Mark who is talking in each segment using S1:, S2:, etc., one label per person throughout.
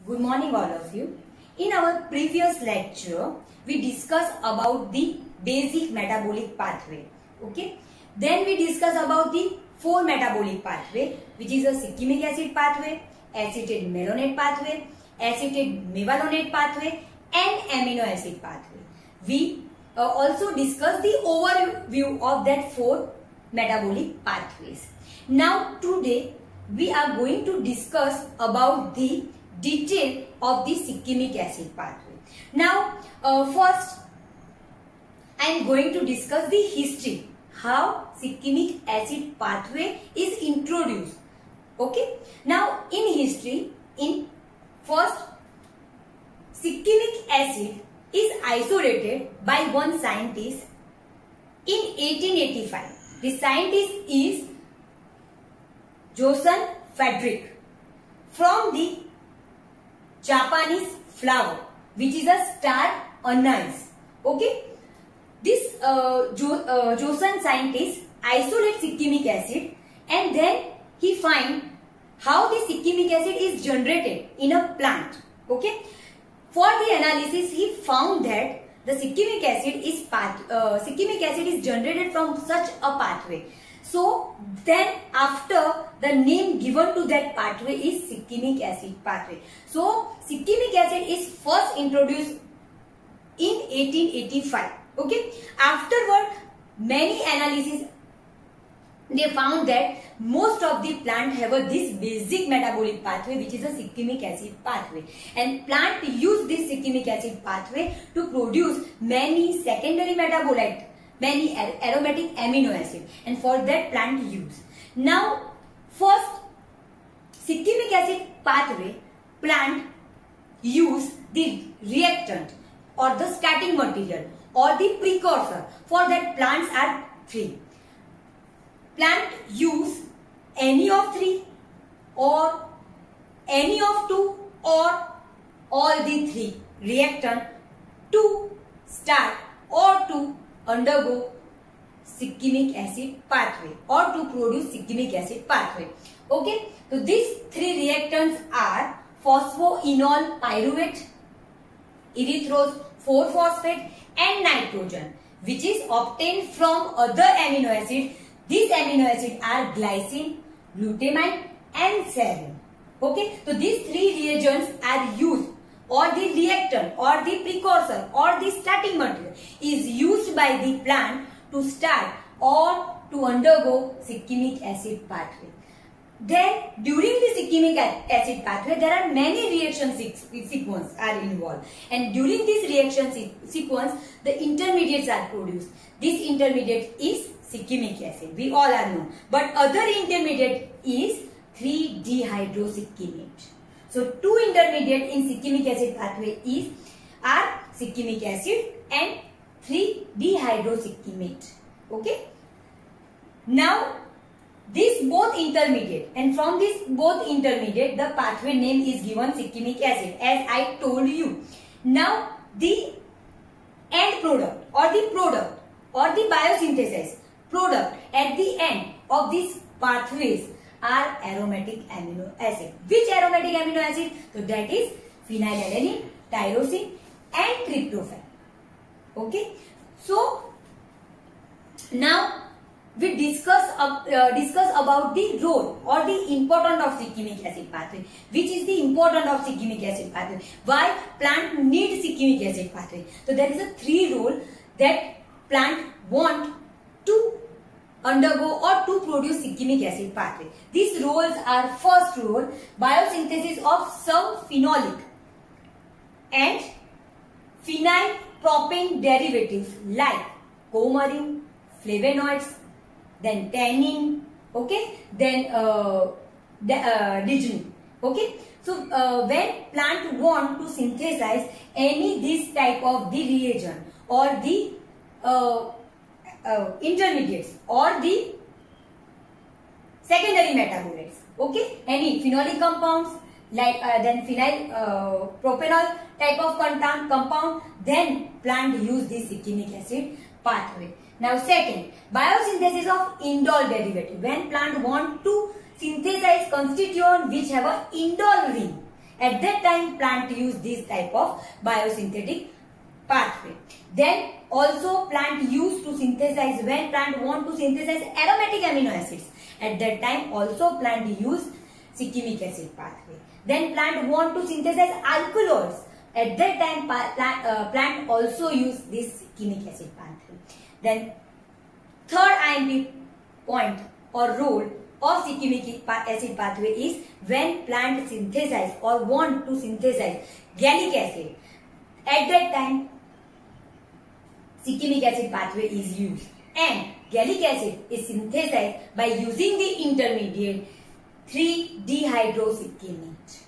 S1: Good morning all of you. In our previous lecture, we discussed about the basic metabolic pathway. Okay. Then we discussed about the four metabolic pathway, which is a succinic acid pathway, acetate malonate pathway, acetate mevalonate pathway, and amino acid pathway. We also discussed the overview of that four metabolic pathways. Now today we are going to discuss about the detail of the succinic acid pathway. Now first I am going to discuss the history, how succinic acid pathway is introduced. Okay. Now in history, in first, succinic acid is isolated by one scientist in 1885. The scientist is Joseph Frederick from the Japanese flower, which is a star anise. Okay, this Joseon scientist isolates succinic acid, and then he finds how the succinic acid is generated in a plant. Okay, for the analysis, he found that the succinic acid is generated from such a pathway. So then after, the name given to that pathway is succinic acid pathway. So succinic acid is first introduced in 1885. Okay. Afterward, many analyses, they found that most of the plant have this basic metabolic pathway, which is a succinic acid pathway, and plant use this succinic acid pathway to produce many secondary metabolites, many aromatic amino acid, and for that plant use. Now first, succinic acid pathway, plant use the reactant or the starting material or the precursor. For that, plants are three. Plant use any of three, or any of two, or all the three reactant to start or to undergo succinic acid pathway or to produce succinic acid pathway. Okay, so these three reactants are phosphoenol pyruvate, erythrose 4-phosphate, and nitrogen, which is obtained from other amino acids. These amino acids are glycine, glutamine, and serine. Okay, so these three reagents are used, or the reactant or the precursor or the starting material is used by the plant to start or to undergo succinic acid pathway. Then during the succinic acid pathway, there are many reaction sequences are involved, and during this reaction sequence, the intermediates are produced. This intermediate is succinic acid, we all are known, but other intermediate is 3-dehydrosuccinate. So two intermediate in succinic acid pathway are succinic acid and 3-dehydrosuccinate. Okay. Now these both intermediate, and from this both intermediate, the pathway name is given succinic acid, as I told you. Now the end product or the biosynthesis product at the end of these pathways are aromatic amino acid. Which aromatic amino acid? So that is phenylalanine, tyrosine, and tryptophan. Okay. So now we discuss about the role or the importance of succinic acid pathway. Which is the importance of succinic acid pathway? Why plant needs succinic acid pathway? So there is a three role that plant want to undergo or to produce succinic acid pathway. These roles are: first role, biosynthesis of some phenolic and phenyl propane derivatives like coumarin, flavonoids, then tannin, okay, then lignin. Okay, so when plant want to synthesize any this type of the reagent or the intermediates or the secondary metabolites, okay, any phenolic compounds like then phenyl propanol type of compound, then plant use this succinic acid pathway. Now second, biosynthesis of indole derivative. When plant want to synthesize constituent which have a indole ring, At that time, plant use this type of biosynthetic pathway. Then also plant used to synthesize, when plant want to synthesize aromatic amino acids, at that time also plant use shikimic acid pathway. Then plant want to synthesize alkaloids, at that time plant also use this shikimic acid pathway. Then third IMP point or role of shikimic acid pathway is when plant synthesize or want to synthesize gallic acid, at that time shikimic acid pathway is used, and gallic acid is synthesized by using the intermediate 3-dehydroshikimate.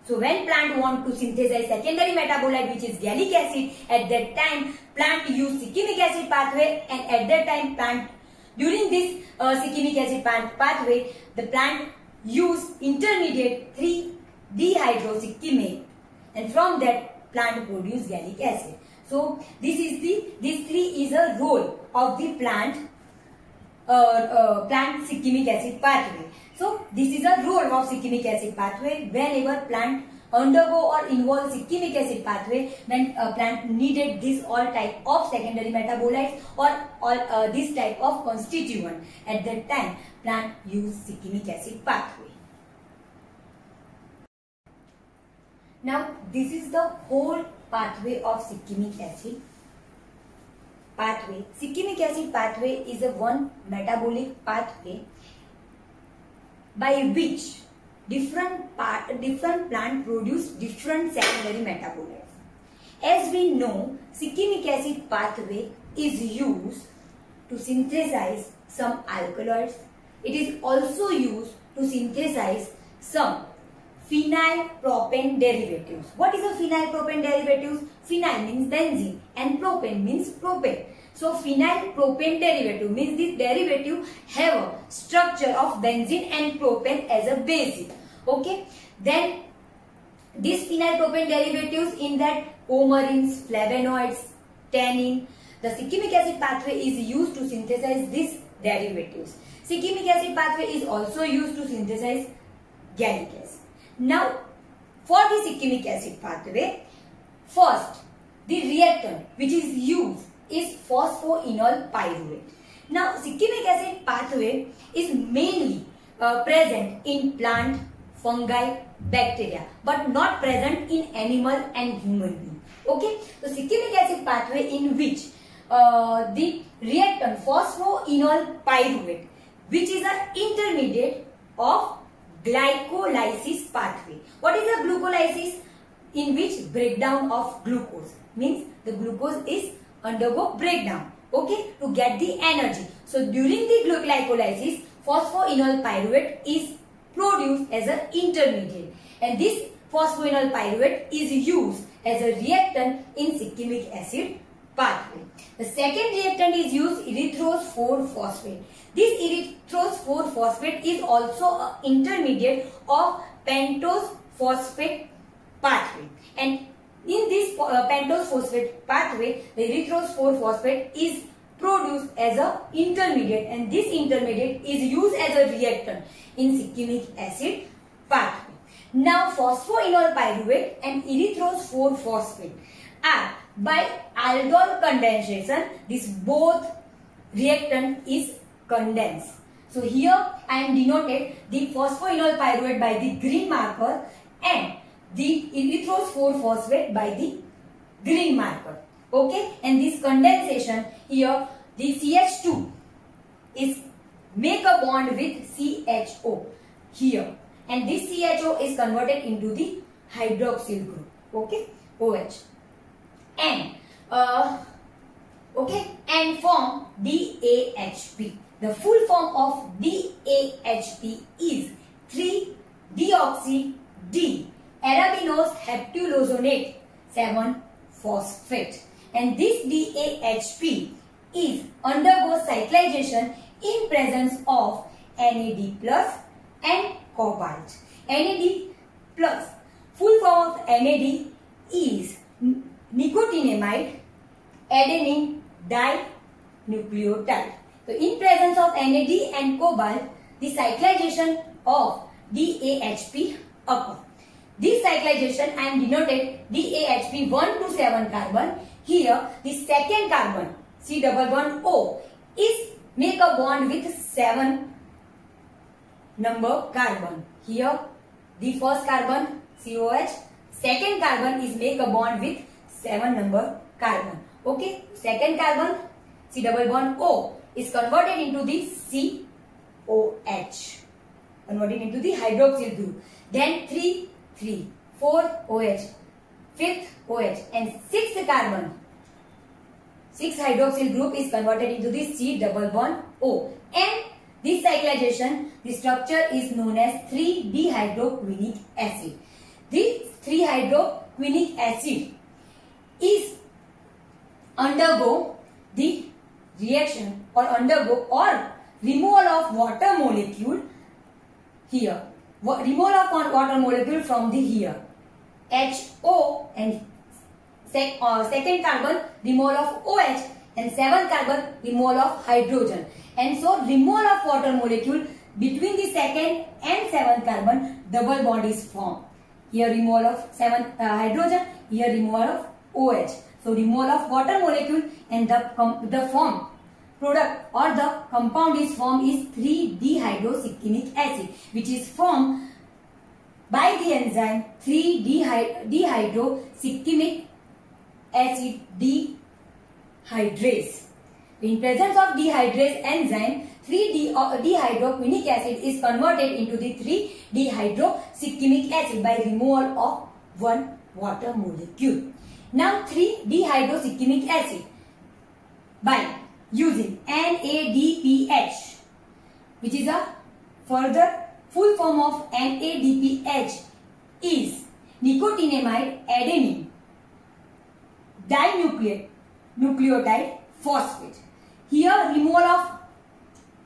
S1: So when plant want to synthesize secondary metabolite which is gallic acid, at that time plant use shikimic acid pathway, and at that time plant during this shikimic acid pathway the plant use intermediate 3-dehydroshikimate, and from that plant produce gallic acid. So this three is a role of the plant shikimic acid pathway. So this is a role of shikimic acid pathway. Whenever plant undergo or involve shikimic acid pathway, then plant needed this all type of secondary metabolites or all this type of constituent. At that time plant use shikimic acid pathway. Now this is the whole pathway of shikimic acid pathway. Shikimic acid pathway is a one metabolic pathway by which different plant produce different secondary metabolites. As we know, shikimic acid pathway is used to synthesize some alkaloids. It is also used to synthesize some phenyl-propane derivatives. What is a phenyl-propane derivatives? Phenyl means benzene and propane means propane. So phenyl-propane derivative means this derivative have a structure of benzene and propane as a base. Okay. Then these phenyl-propane derivatives in that coumarins, flavonoids, tannin. The shikimic acid pathway is used to synthesize these derivatives. Shikimic acid pathway is also used to synthesize gallic acid. Now, for the shikimic acid pathway, first the reactant which is used is phosphoenol pyruvate. Now, shikimic acid pathway is mainly present in plant, fungi, bacteria, but not present in animal and human being. Okay, so shikimic acid pathway in which the reactant phosphoenol pyruvate, which is an intermediate of glycolysis pathway. What is a glucolysis? In which breakdown of glucose, means the glucose is undergo breakdown, okay, to get the energy. So during the glycolysis, phosphoenol pyruvate is produced as an intermediate, and this phosphoenol pyruvate is used as a reactant in shikimic acid pathway. The second reactant is used erythrose 4-phosphate. This erythrose 4-phosphate is also an intermediate of pentose phosphate pathway, and in this pentose phosphate pathway the erythrose 4-phosphate is produced as an intermediate, and this intermediate is used as a reactant in shikimic acid pathway. Now phosphoenol pyruvate and erythrose 4-phosphate are by aldol condensation, this both reactant is condensed. So here I am denoted the phosphoenol pyruvate by the green marker and the erythrose 4-phosphate by the green marker. Okay, and this condensation here, the CH2 is make a bond with CHO here, and this CHO is converted into the hydroxyl group. Okay, OH, and okay, and form DAHP. The full form of DAHP is 3-deoxy-D-arabinose heptulozonate 7-phosphate, and this DAHP is undergoes cyclization in presence of NAD plus and cobalt. NAD plus, full form of NAD is nicotinamide adenine dinucleotide. So in presence of NAD and cobalt, the cyclization of DAHP occurs. This cyclization I am denoted DAHP 1 to 7 carbon. Here the second carbon C double bond O is make a bond with 7 number carbon. Here the first carbon COH, second carbon is make a bond with 7 number carbon. Okay, second carbon C double bond O is converted into the COH, converted into the hydroxyl group. Then 3, 4 OH, 5th OH, and 6th carbon, 6 hydroxyl group is converted into the C double bond O. And this cyclization, the structure is known as 3-dehydroquinic acid. This 3-hydroquinic acid is undergo the reaction or removal of water molecule here. Removal of water molecule from the here HO, and second carbon removal of OH, and 7th carbon removal of hydrogen. And so removal of water molecule between the second and 7th carbon, double bond is formed. Here removal of 7th hydrogen, here removal of OH. So removal of water molecule, and the form product or the compound is formed is 3-dehydrocyclinic acid, which is formed by the enzyme 3-dehydrocyclinic acid dehydrase. In presence of dehydrase enzyme, 3-dehydroquinic acid is converted into the 3-dehydrocyclinic acid by removal of one water molecule. Now 3-dehydrocyclinic acid by using NADPH, which is a further full form of NADPH, is nicotinamide adenine dinucleotide phosphate. Here removal of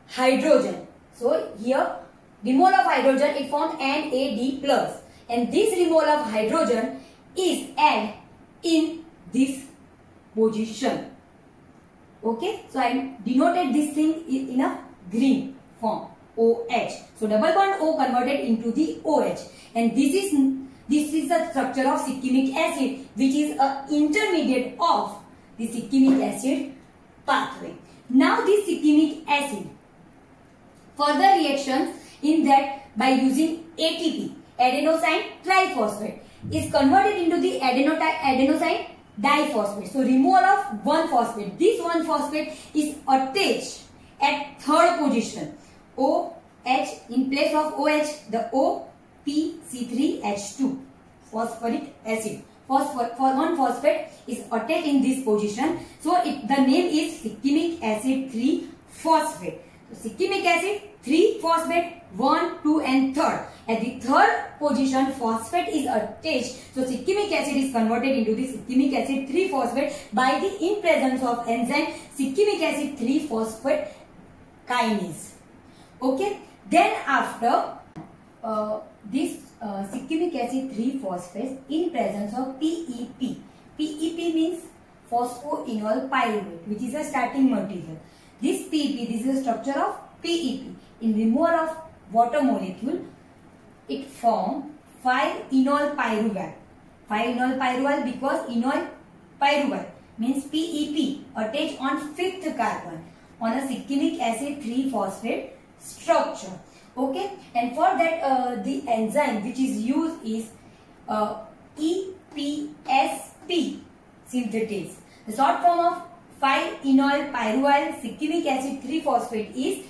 S1: hydrogen. So here removal of hydrogen, it formed NAD plus, and this removal of hydrogen is added in this position. Okay, so I denoted this thing in a green form, OH. So double bond O converted into the OH, and this is the structure of cyclinic acid, which is a intermediate of the cyclinic acid pathway. Now this cyclinic acid, further reactions in that by using ATP, adenosine triphosphate, is converted into the adenosine diphosphate. So removal of one phosphate. This one phosphate is attached at third position. OH in place of OH, the OPC3H2, phosphoric acid. One phosphate is attached in this position. So the name is cyclinic acid 3-phosphate. So cyclinic acid 3-phosphate 1, 2 and 3rd. At the third position, phosphate is attached. So cyclinic acid is converted into the cyclinic acid 3-phosphate by the in presence of enzyme cyclinic acid 3-phosphate kinase. Okay. Then after this cyclinic acid 3-phosphate in presence of PEP. PEP means phosphoenol pyruvate, which is a starting material. This PEP, this is a structure of PEP. In removal of water molecule, it forms 5-enol pyruvate. 5-enol pyruvate because enol pyruvate means PEP attached on 5th carbon on a cyclinic acid 3-phosphate structure. Okay, and for that the enzyme which is used is EPSP synthetase. The short form of 5-enol pyruvyl cyclinic acid 3-phosphate is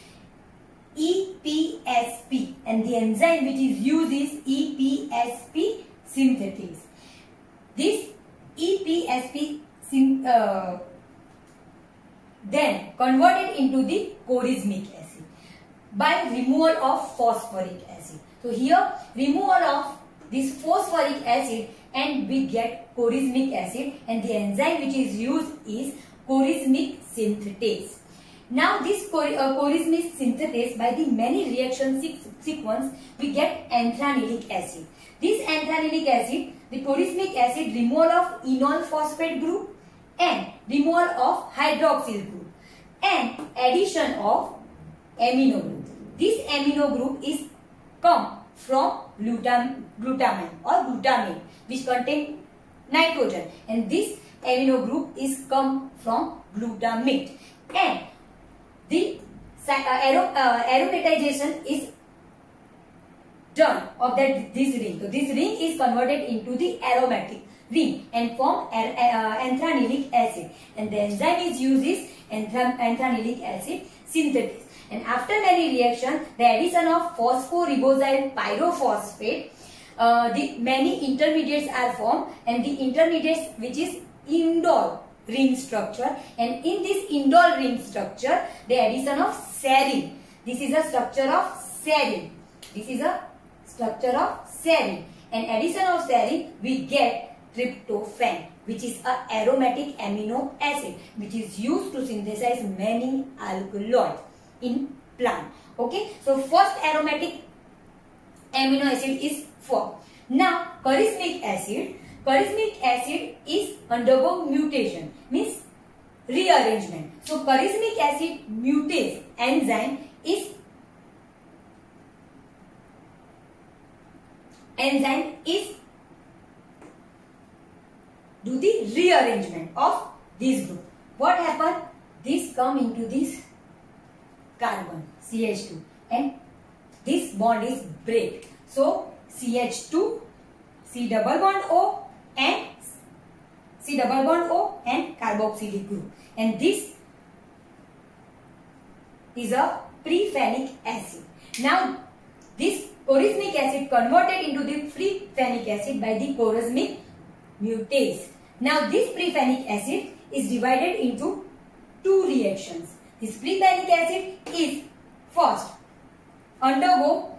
S1: EPSP, and the enzyme which is used is EPSP synthetase. This EPSP then converted into the chorismic acid by removal of phosphoric acid. So here removal of this phosphoric acid and we get chorismic acid, and the enzyme which is used is chorismic synthetase. Now this chorismic synthetase, by the many reaction sequence we get anthranylic acid. This anthranylic acid, the chorismic acid, removal of enol phosphate group and removal of hydroxyl group and addition of amino group. This amino group is come from glutamine or glutamate, which contain nitrogen, and this amino group is come from glutamate. And the aromatization is done of this ring. So this ring is converted into the aromatic ring and form anthranilic acid, and the enzyme is uses anthranilic acid synthesis. And after many reactions, the addition of phosphoribosyl pyrophosphate, the many intermediates are formed, and the intermediates which is indole ring structure, and in this indole ring structure the addition of serine. This is a structure of serine. This is a structure of serine, and addition of serine we get tryptophan, which is a aromatic amino acid which is used to synthesize many alkaloids in plant. Okay, so first aromatic amino acid is formed. Now charismatic acid. Charismatic acid is undergo mutation, means rearrangement. So charismatic acid mutase enzyme is do the rearrangement of this group. What happen? This come into this carbon CH2, and this bond is break. So CH2, C double bond O and C double bond O and carboxylic group, and this is a prephenic acid. Now this chorismic acid converted into the prephenic acid by the chorismic mutase. Now this prephenic acid is divided into two reactions. This prephenic acid is first undergo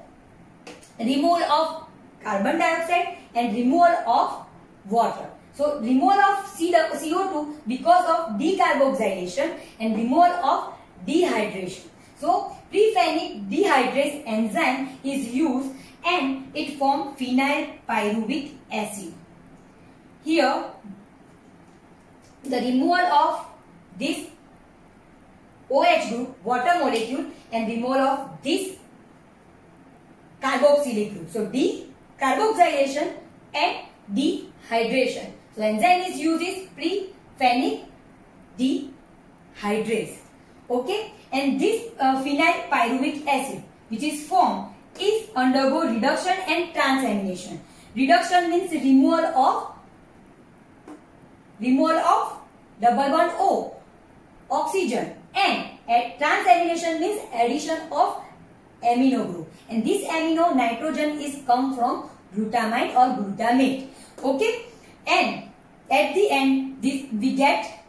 S1: removal of carbon dioxide and removal of water. So removal of CO2 because of decarboxylation and removal of dehydration. So prephenic dehydrase enzyme is used and it forms phenyl pyruvic acid. Here the removal of this OH group, water molecule, and removal of this carboxylic group. So decarboxylation and dehydration. So enzyme is used is prephenic dehydrase. Okay, and this phenyl pyruvic acid which is formed is undergo reduction and transamination. Reduction means removal of double bond O, oxygen, and transamination means addition of amino group, and this amino nitrogen is come from glutamine or glutamate. Okay, and at the end this we get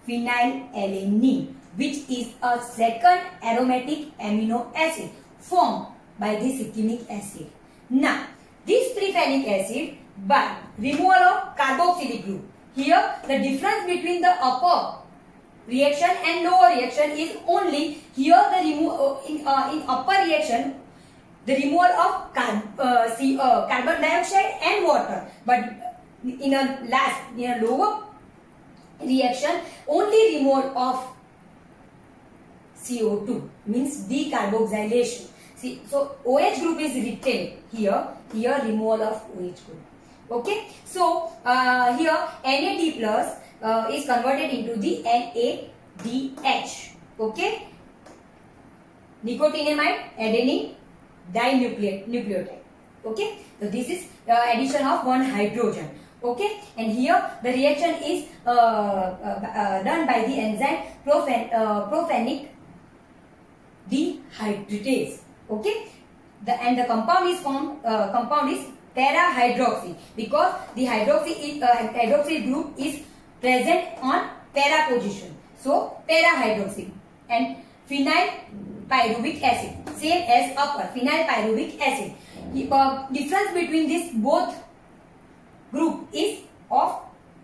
S1: phenylalanine, which is a second aromatic amino acid formed by this cyclinic acid. Now this prephenic acid by removal of carboxylic group. Here the difference between the upper reaction and lower reaction is only here the in upper reaction the removal of carbon dioxide and water, but in a lower reaction only removal of CO2 means decarboxylation. See, so OH group is retained here removal of OH group. Okay, so here NAD plus is converted into the NADH. Okay, nicotinamide adenine dinucleotide. Okay, so this is addition of one hydrogen. Okay, and here the reaction is done by the enzyme prophenic dehydratase. Okay, the compound is formed. Compound is para-hydroxy because the hydroxy group is present on para position. So para-hydroxy and phenyl pyruvic acid, same as upper phenyl pyruvic acid. Difference between this both group is of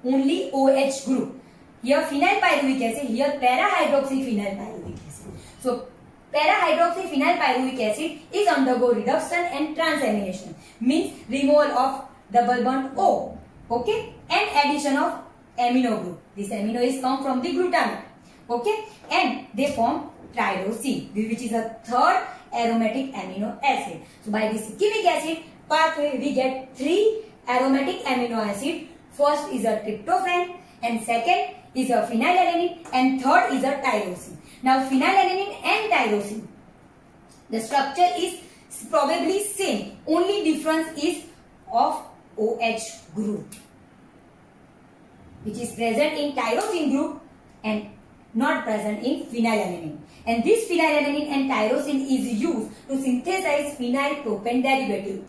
S1: only OH group. Here phenyl pyruvic acid, here para-hydroxy phenyl pyruvic acid. So para-hydroxy phenyl pyruvic acid is undergo reduction and transamination, means removal of double bond O. Okay, and addition of amino group. This amino is come from the glutamate. Okay, and they form tyrosine, which is a third aromatic amino acid. So by this chemic acid, pathway, we get 3 aromatic amino acid. First is a tryptophan, and second is a phenylalanine, and third is a tyrosine. Now phenylalanine and tyrosine, the structure is probably same, only difference is of OH group, which is present in tyrosine group and not present in phenylalanine. And this phenylalanine and tyrosine is used to synthesize phenylpropane derivative.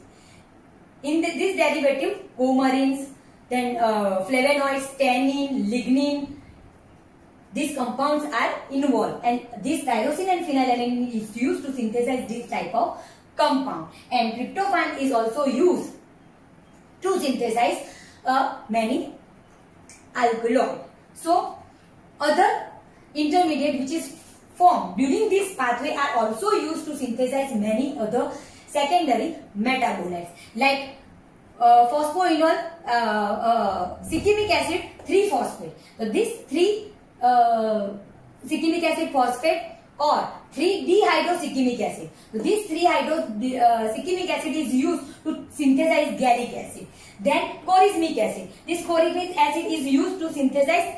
S1: In this derivative, coumarins, then flavonoids, tannin, lignin, these compounds are involved, and this tyrosine and phenylalanine is used to synthesize this type of compound. And tryptophan is also used to synthesize many alkaloid. So other intermediate which is formed during this pathway are also used to synthesize many other secondary metabolites like phosphoenol, cyclimic acid, 3-phosphate. So this 3-cyclimic acid phosphate or 3-dehydrocyclimic acid. So this 3-hydrocyclimic acid is used to synthesize gallic acid. Then choristmic acid. This choristmic acid is used to synthesize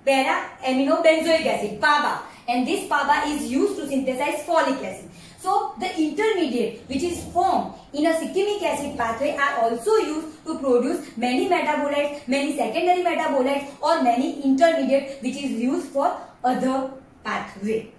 S1: para-aminobenzoic acid, PABA, and this PABA is used to synthesize folic acid. So the intermediate which is formed in a cyclimic acid pathway are also used to produce many metabolites, many secondary metabolites, or many intermediate which is used for other pathway.